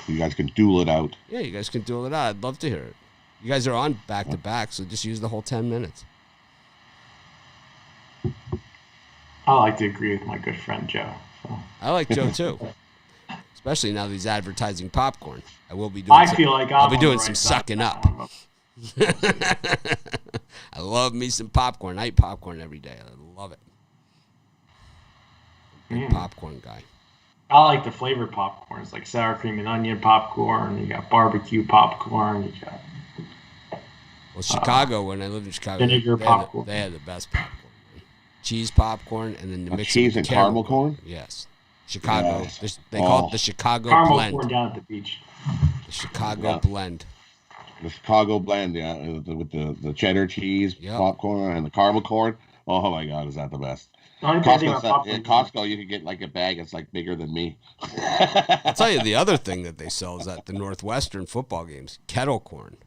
You guys can duel it out. Yeah, you guys can duel it out. I'd love to hear it. You guys are on back to back, so just use the whole 10 minutes. I like to agree with my good friend Joe. So. I like Joe too, especially now that he's advertising popcorn. I will be doing. I'll be doing some sucking up. I love me some popcorn. I eat popcorn every day. I love it. Big popcorn guy. I like the flavored popcorn. It's like sour cream and onion popcorn. You got barbecue popcorn. You got. Well, Chicago, when I lived in Chicago, they had the best popcorn. Man. Cheese popcorn and then the mix cheese and caramel corn? Yes. Chicago. Yes. They call it the Chicago caramel blend. Caramel corn down at the beach. The Chicago blend. The Chicago blend, yeah, with the cheddar cheese popcorn and the caramel corn. Oh my God, is that the best? Costco, you can get like a bag that's like bigger than me. I'll tell you the other thing that they sell is at the Northwestern football games, kettle corn.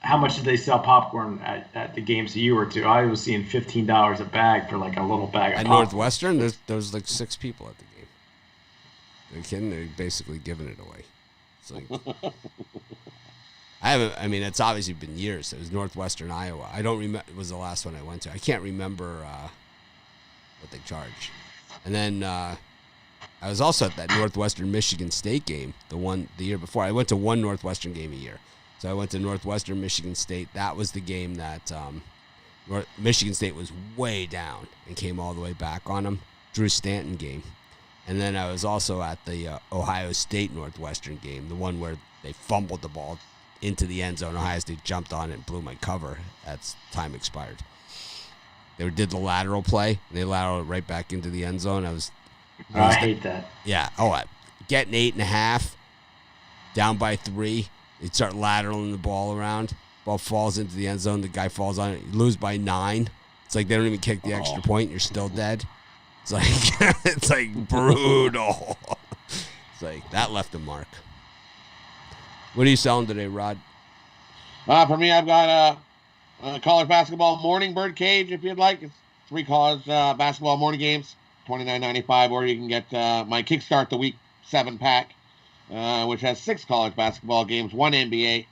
How much did they sell popcorn at the games that you were to? I was seeing $15 a bag for like a little bag of popcorn. At Northwestern, there's like 6 people at the game. They're kidding. They're basically giving it away. It's like I mean, it's obviously been years. It was Northwestern, Iowa. I don't remember. It was the last one I went to. I can't remember what they charged. And then I was also at that Northwestern Michigan State game the year before. I went to one Northwestern game a year. So I went to Northwestern Michigan State. That was the game that Michigan State was way down and came all the way back on them. Drew Stanton game. And then I was also at the Ohio State Northwestern game, the one where they fumbled the ball into the end zone. Ohio State jumped on it and blew my cover. That's time expired. They did the lateral play, and they lateraled it right back into the end zone. I hate that. Yeah. Getting 8.5, down by 3. They start lateraling the ball around. Ball falls into the end zone. The guy falls on it. You lose by 9. It's like they don't even kick the extra point. And you're still dead. It's like it's like brutal. It's like that left a mark. What are you selling today, Rod? For me, I've got a college basketball morning bird cage. If you'd like, it's 3 college basketball morning games, $29.95, or you can get my Kickstart the Week 7-pack. Which has 6 college basketball games, 1 NBA,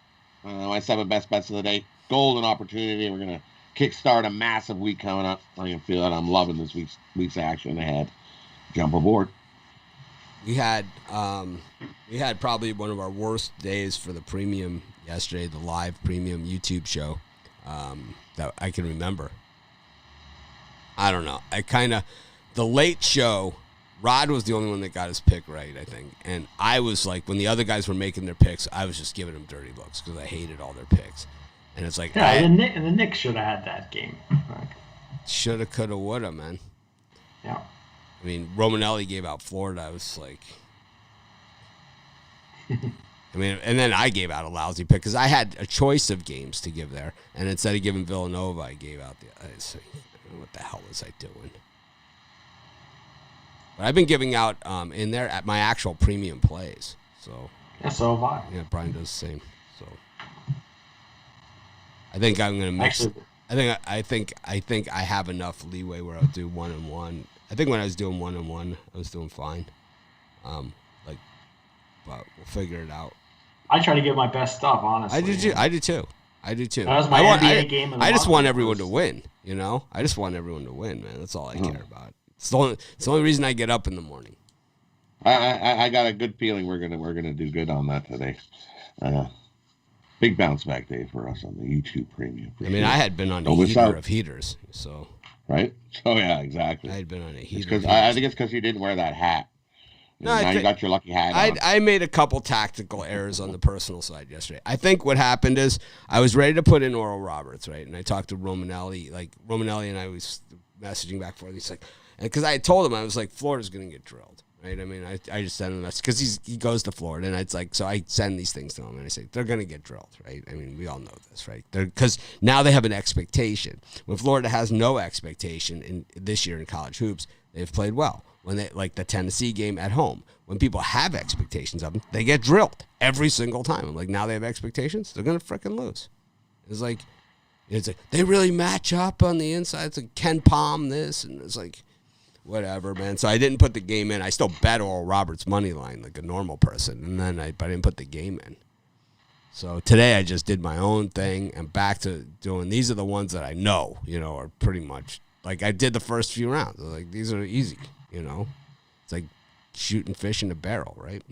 my 7 best bets of the day. Golden opportunity. We're going to kickstart a massive week coming up. I can feel that I'm loving this week's action ahead. Jump aboard. We had probably one of our worst days for the premium yesterday, the live premium YouTube show that I can remember. I don't know. The late show, Rod was the only one that got his pick right, I think. And I was like, when the other guys were making their picks, I was just giving them dirty looks because I hated all their picks. And it's like, yeah, the Knicks should have had that game. Right. Shoulda, coulda, woulda, man. Yeah. I mean, Romanelli gave out Florida. I was like, I mean, and then I gave out a lousy pick because I had a choice of games to give there. And instead of giving Villanova, I gave out what the hell was I doing? But I've been giving out in there at my actual premium plays. So yeah, so have I. Yeah, Brian does the same. So I think I'm gonna mix. I think I have enough leeway where I'll do 1-1. I think when I was doing 1-1, I was doing fine. But we'll figure it out. I try to give my best stuff, honestly. I do too. That was my NBA game. I just want everyone to win. You know, I just want everyone to win, man. That's all I care about. It's the only reason I get up in the morning. I got a good feeling we're gonna do good on that today. Big bounce back day for us on the YouTube premium. I mean, I had been on a heater of heaters, so. Right? Oh yeah, exactly. I had been on a heater. I think it's because you didn't wear that hat. No, now you got your lucky hat on. I made a couple tactical errors on the personal side yesterday. I think what happened is I was ready to put in Oral Roberts, right? And I talked to Romanelli. Like, Romanelli and I was messaging back and forth. He's like, because I told him, I was like, Florida's going to get drilled, right? I mean, I just sent him a message because he goes to Florida. And it's like, so I send these things to him. And I say, they're going to get drilled, right? I mean, we all know this, right? Because now they have an expectation. When Florida has no expectation in this year in college hoops, they've played well. When they, like the Tennessee game at home, when people have expectations of them, they get drilled every single time. I'm like, now they have expectations, they're gonna freaking lose. It's like they really match up on the inside. It's like Ken Palm this, and it's like whatever, man. So I didn't put the game in. I still bet Oral Roberts money line like a normal person, and then I didn't put the game in. So today I just did my own thing and back to doing. These are the ones that I know, are pretty much like I did the first few rounds. Like these are easy. It's like shooting fish in a barrel, right?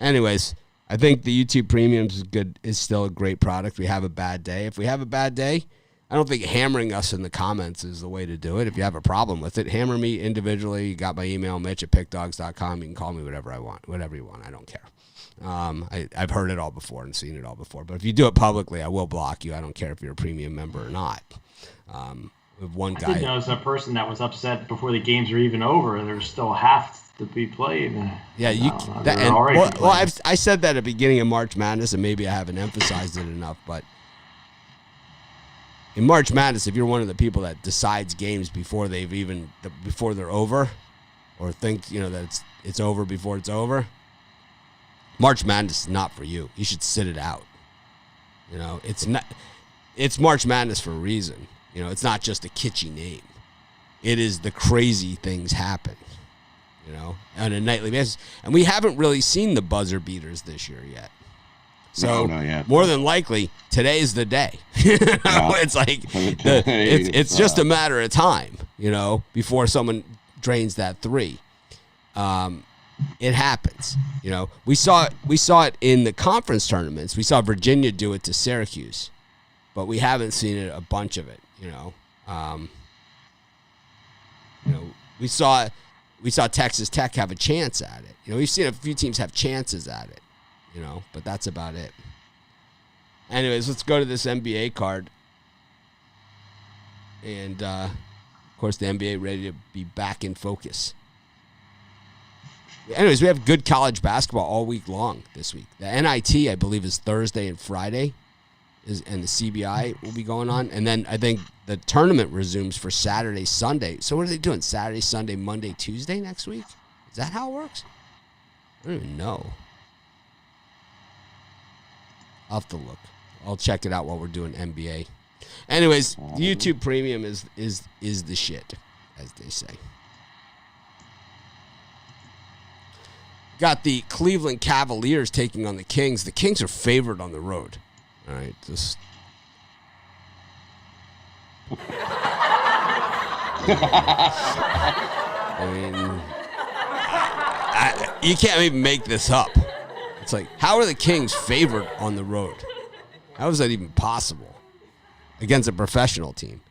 Anyways, I think the YouTube Premium is still a great product. We have a bad day. If we have a bad day, I don't think hammering us in the comments is the way to do it. If you have a problem with it, hammer me individually. You got my email, mitch@pickdogs.com. You can call me whatever I want, whatever you want. I don't care. I've heard it all before and seen it all before. But if you do it publicly, I will block you. I don't care if you're a premium member or not. One guy. I did notice a person that was upset before the games are even over. There's still half to be played. Yeah, I said that at the beginning of March Madness, and maybe I haven't emphasized it enough. But in March Madness, if you're one of the people that decides games before they're over, or think that it's over before it's over, March Madness is not for you. You should sit it out. It's not. It's March Madness for a reason. It's not just a kitschy name. It is the crazy things happen, on a nightly basis. And we haven't really seen the buzzer beaters this year yet. So no, not yet. More than likely, today's the day. It's like it's just a matter of time, before someone drains that three. It happens. We saw it in the conference tournaments. We saw Virginia do it to Syracuse, but we haven't seen it a bunch of it. We saw Texas Tech have a chance at it. We've seen a few teams have chances at it, but that's about it. Anyways, let's go to this NBA card. And, of course, the NBA ready to be back in focus. Anyways, we have good college basketball all week long this week. The NIT, I believe, is Thursday and Friday. And the CBI will be going on. And then I think the tournament resumes for Saturday, Sunday. So what are they doing? Saturday, Sunday, Monday, Tuesday next week? Is that how it works? I don't even know. I'll have to look. I'll check it out while we're doing NBA. Anyways, the YouTube Premium is the shit, as they say. Got the Cleveland Cavaliers taking on the Kings. The Kings are favored on the road. All right, just. I mean, you can't even make this up. It's like, how are the Kings favored on the road? How is that even possible against a professional team?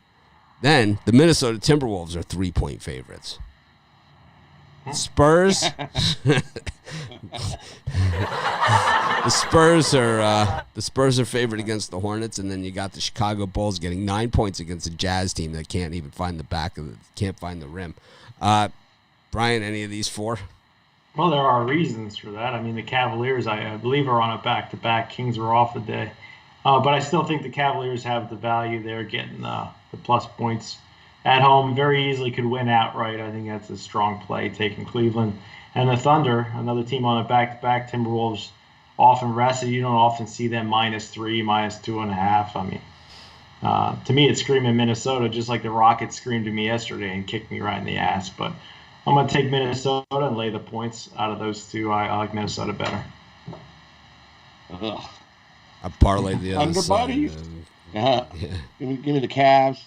Then the Minnesota Timberwolves are 3-point favorites. Spurs. The Spurs are favored against the Hornets, and then you got the Chicago Bulls getting 9 points against a Jazz team that can't even find the back of it, can't find the rim. Brian, any of these four? Well, there are reasons for that. I mean, the Cavaliers, I believe, are on a back-to-back. Kings are off a day. But I still think the Cavaliers have the value there, getting the plus points at home. Very easily could win outright. I think that's a strong play, taking Cleveland. And the Thunder, another team on a back-to-back. Timberwolves often rested. You don't often see them -3, -2.5. I mean, to me, it's screaming Minnesota, just like the Rockets screamed to me yesterday and kicked me right in the ass. But I'm going to take Minnesota and lay the points out of those two. I like Minnesota better. Ugh. I parlayed the other side. Yeah. Give me the Cavs.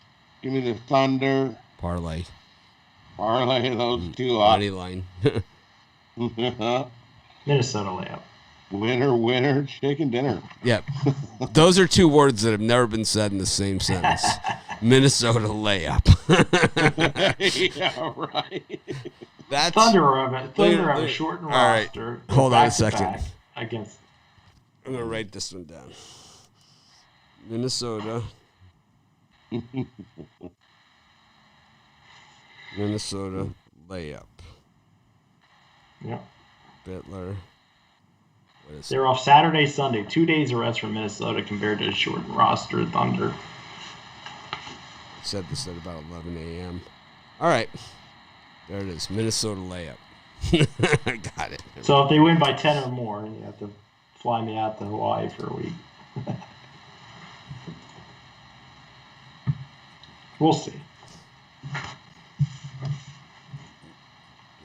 Give me the Thunder. Parlay those two money line. Minnesota layup. Winner, chicken dinner. Yep. Those are two words that have never been said in the same sentence. Minnesota layup. Yeah, right. That's Thunder have a shortened All right. roster. Hold on a back-to-back second. Against. I'm gonna write this one down. Minnesota. Minnesota layup. Yep. Bittler. What is They're off Saturday, Sunday. 2 days of rest for Minnesota compared to a shortened roster Thunder. I said this at about 11 a.m. All right. There it is. Minnesota layup. I got it. So if they win by 10 or more, you have to fly me out to Hawaii for a week. We'll see.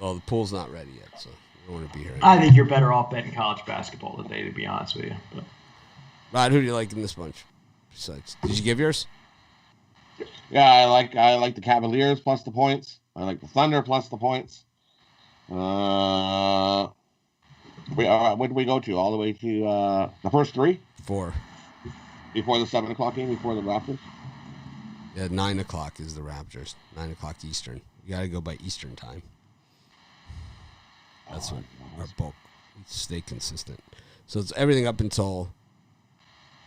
Well, the pool's not ready yet, so you don't want to be here anymore. I think you're better off betting college basketball today, to be honest with you. But Rod, who do you like in this bunch? Besides, did you give yours? Yeah, I like the Cavaliers plus the points. I like the Thunder plus the points. Where did we go to? All the way to the first three? 4. Before the 7 o'clock game, before the Raptors? Yeah, 9 o'clock is the Raptors. 9 o'clock Eastern. You got to go by Eastern time. That's what our bulk. We stay consistent. So it's everything up until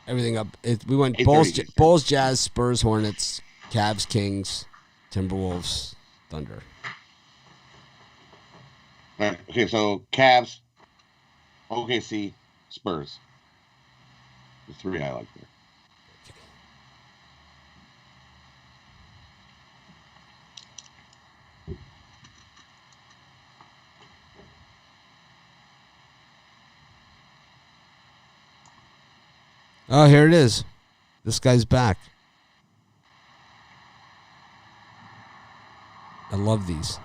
everything up. We went Bulls, Jazz, Spurs, Hornets, Cavs, Kings, Timberwolves, Thunder. All right, okay, so Cavs, OKC, Spurs. The 3 I like there. Oh, here it is. This guy's back. I love these.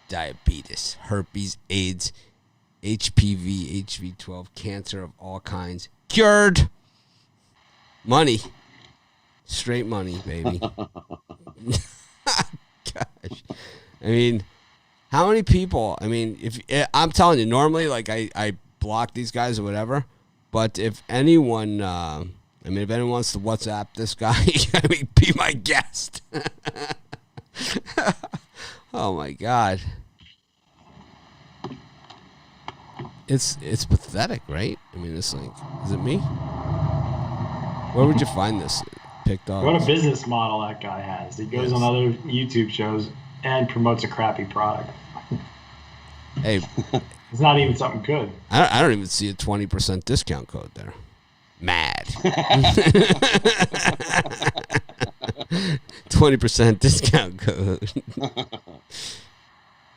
Diabetes, herpes, AIDS, HPV, HV12, cancer of all kinds. Cured. Money. Straight money, baby. Gosh. I mean, how many people? I mean, if I'm telling you, normally, like, I block these guys or whatever, but if anyone, if anyone wants to WhatsApp this guy, I mean, be my guest. Oh, my God. It's pathetic, right? I mean, it's like, is it me? Where would you find this? Picked up. what a business model that guy has. He goes on other YouTube shows and promotes a crappy product. Hey, It's not even something good. I don't even see a 20% discount code there. Mad. 20% discount code.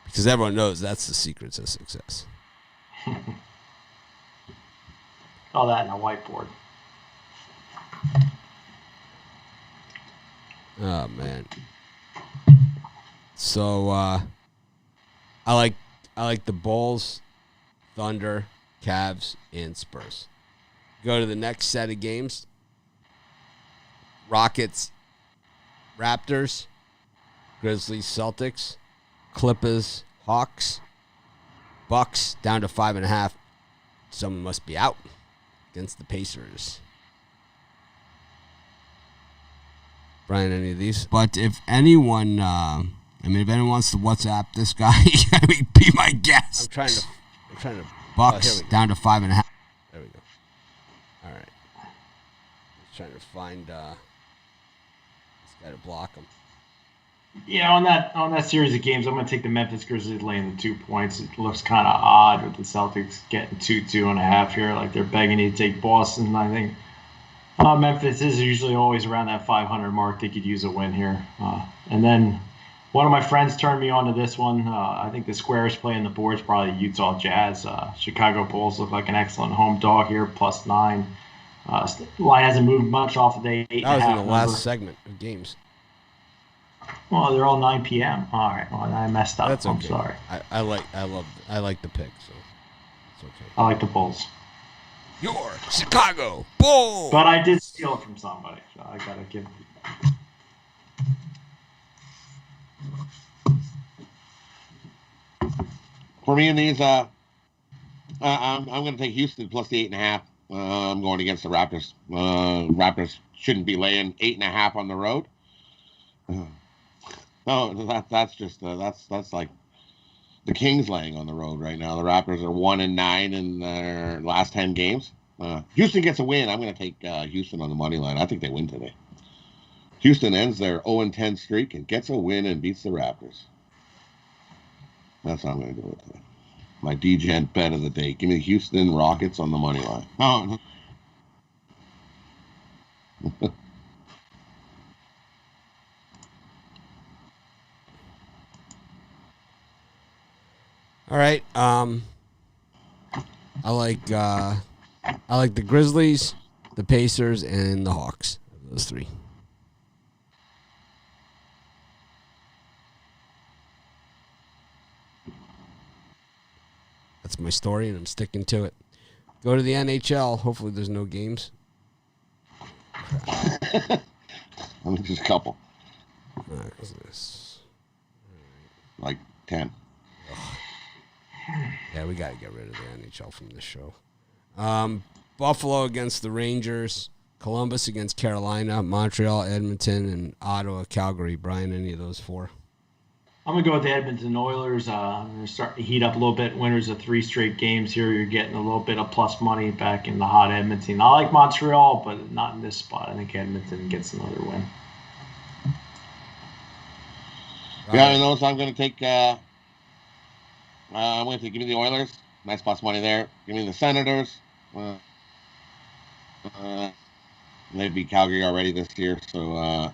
Because everyone knows that's the secret to success. All that in a whiteboard. Oh, man. So, I like the Bulls, Thunder, Cavs, and Spurs. Go to the next set of games. Rockets, Raptors, Grizzlies, Celtics, Clippers, Hawks, Bucks down to 5.5. Someone must be out against the Pacers. Brian, any of these? But if anyone, if anyone wants to WhatsApp this guy, I mean, be my guest. I'm trying to. Bucks down to 5.5. There we go. All right. Just trying to find this guy to block him. Yeah, on that series of games, I'm going to take the Memphis Grizzlies laying the 2 points. It looks kind of odd with the Celtics getting 2.5 here. Like they're begging you to take Boston. I think Memphis is usually always around that 500 mark. They could use a win here. And then one of my friends turned me on to this one. I think the squares playing the boards probably Utah Jazz. Chicago Bulls look like an excellent home dog here, +9. Line hasn't moved much off of the 8.5. That was in the last segment of games. Well, they're all 9 p.m. All right. Well, I messed up. That's okay. I'm sorry. I like the pick, so it's okay. I like the Bulls. Your Chicago Bulls. But I did steal it from somebody, so I gotta give For me in these I'm going to take Houston plus the 8.5. I'm going against the Raptors. Raptors shouldn't be laying 8.5 on the road. No, that's just that's like the Kings laying on the road right now. The Raptors are 1-9 in their last 10 games. Houston gets a win. I'm going to take Houston on the money line. I think they win today. Houston ends their 0-10 streak and gets a win and beats the Raptors. That's how I'm going to do it today. My D-Gen bet of the day. Give me the Houston Rockets on the money line. Oh. All right. I like the Grizzlies, the Pacers, and the Hawks. Those three. That's my story, and I'm sticking to it. Go to the NHL. Hopefully, there's no games. Just a couple. What's this? Like 10. Yeah, we got to get rid of the NHL from this show. Buffalo against the Rangers, Columbus against Carolina, Montreal, Edmonton, and Ottawa, Calgary. Brian, any of those four? I'm going to go with the Edmonton Oilers. They're starting to heat up a little bit. Winners of 3 straight games here. You're getting a little bit of plus money back in the hot Edmonton. I like Montreal, but not in this spot. I think Edmonton gets another win. Yeah, I know. So I'm going to take. I'm going to give me the Oilers. Nice plus money there. Give me the Senators. They beat Calgary already this year, so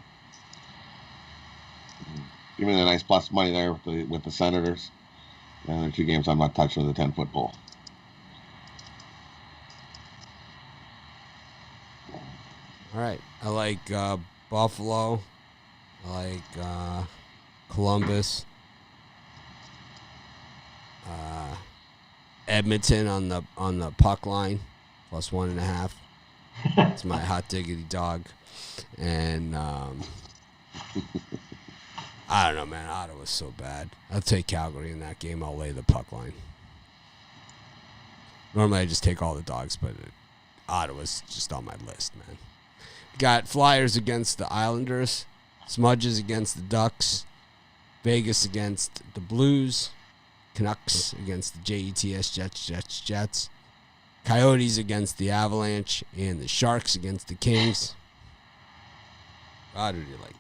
give me the nice plus money there with the Senators. And the 2 games I'm not touching the 10-foot pole. All right. I like Buffalo. I like Columbus. Edmonton on the puck line, plus 1.5. It's my hot diggity dog. And I don't know, man. Ottawa's so bad. I'll take Calgary in that game. I'll lay the puck line. Normally I just take all the dogs, but Ottawa's just on my list, man. Got Flyers against the Islanders, Smudges against the Ducks, Vegas against the Blues, Canucks against the Jets, Jets, Coyotes against the Avalanche, and the Sharks against the Kings. How do you like?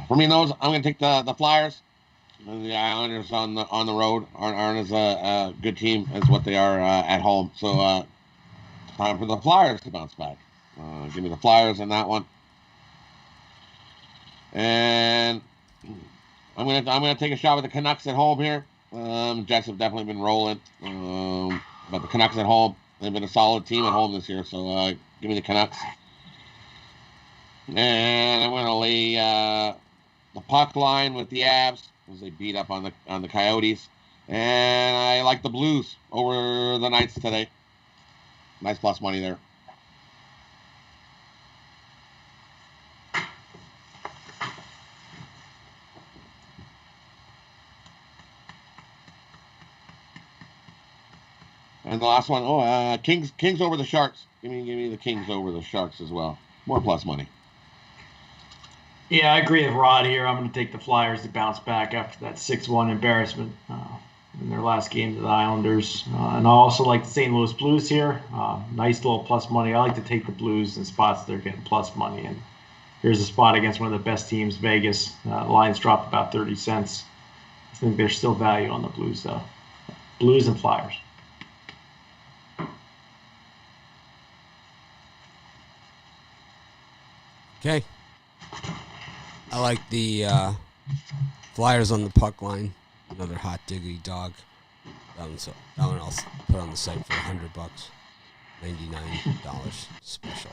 For me, those I'm going to take the Flyers. The Islanders on the road aren't as a good team as what they are at home. So time for the Flyers to bounce back. Give me the Flyers in that one. And I'm gonna take a shot with the Canucks at home here. Jets have definitely been rolling, but the Canucks at home, they've been a solid team at home this year. So give me the Canucks. And I'm gonna lay the puck line with the Avs as they beat up on the Coyotes. And I like the Blues over the Knights today. Nice plus money there. And the last one, Kings over the Sharks. Give me the Kings over the Sharks as well. More plus money. Yeah, I agree with Rod here. I'm going to take the Flyers to bounce back after that 6-1 embarrassment in their last game to the Islanders. And I also like the St. Louis Blues here. Nice little plus money. I like to take the Blues in spots they're getting plus money. And here's a spot against one of the best teams, Vegas. Lines dropped about 30 cents. I think there's still value on the Blues, though. Blues and Flyers. Okay. I like the Flyers on the puck line. Another hot diggity dog. That one I'll put on the site for $100. $99 special.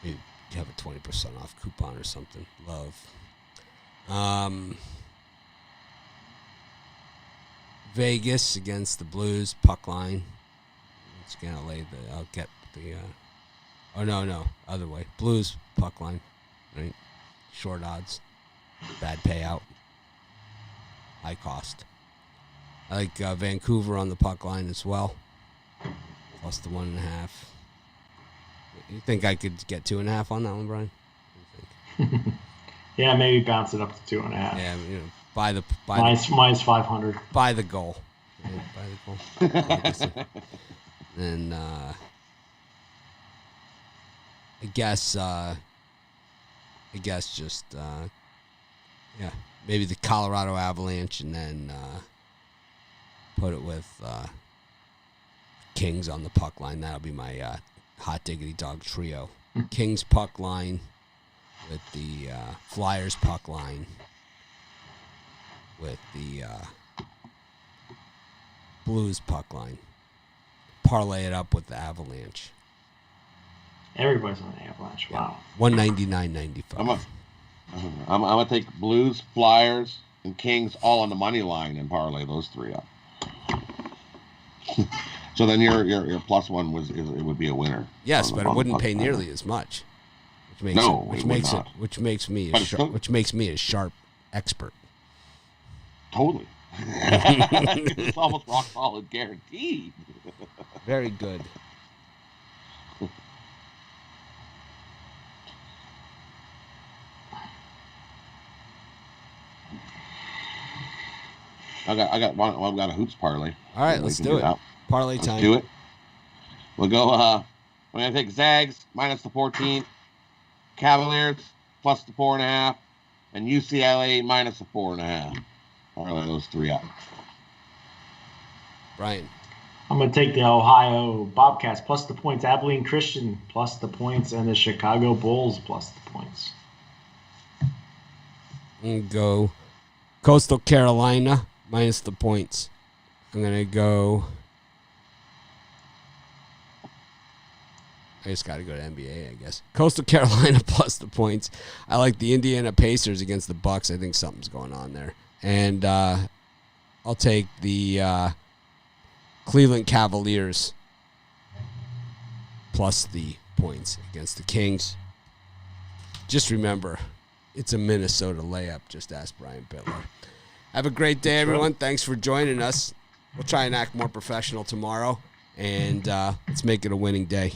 Maybe have a 20% off coupon or something. Love. Vegas against the Blues puck line. It's gonna lay the. I'll get the. Oh no, other way. Blues puck line, right? Short odds, bad payout. high cost. I like Vancouver on the puck line as well, plus the 1.5. You think I could get 2.5 on that one, Brian? What do you think? Yeah, maybe bounce it up to 2.5. Yeah, minus 500. By the goal. Yeah, by the goal. And I guess just maybe the Colorado Avalanche, and then put it with Kings on the puck line. That'll be my hot diggity dog trio. Kings puck line with the Flyers puck line with the Blues puck line. Parlay it up with the Avalanche. Everybody's on the Avalanche. Wow. 199.95. I'm gonna take Blues, Flyers, and Kings all on the money line and parlay those three up. So then your plus one would be a winner. Yes, but it wouldn't pay nearly as much. Which makes me a sharp expert. Totally. It's almost rock solid guaranteed. Very good. I got a hoops parlay. All right, let's do it. Parlay time. Let's do it. We'll go. I'm gonna take Zags minus the 14, Cavaliers plus the 4.5, and UCLA minus the 4.5. Parlay those three up. Brian. I'm going to take the Ohio Bobcats plus the points, Abilene Christian plus the points, and the Chicago Bulls plus the points. I'm going to go Coastal Carolina minus the points. I'm going to go... I just got to go to NBA, I guess. Coastal Carolina plus the points. I like the Indiana Pacers against the Bucks. I think something's going on there. And I'll take the Cleveland Cavaliers plus the points against the Kings. Just remember, it's a Minnesota layup. Just ask Brian Bittler. Have a great day, everyone. Thanks for joining us. We'll try and act more professional tomorrow, and let's make it a winning day.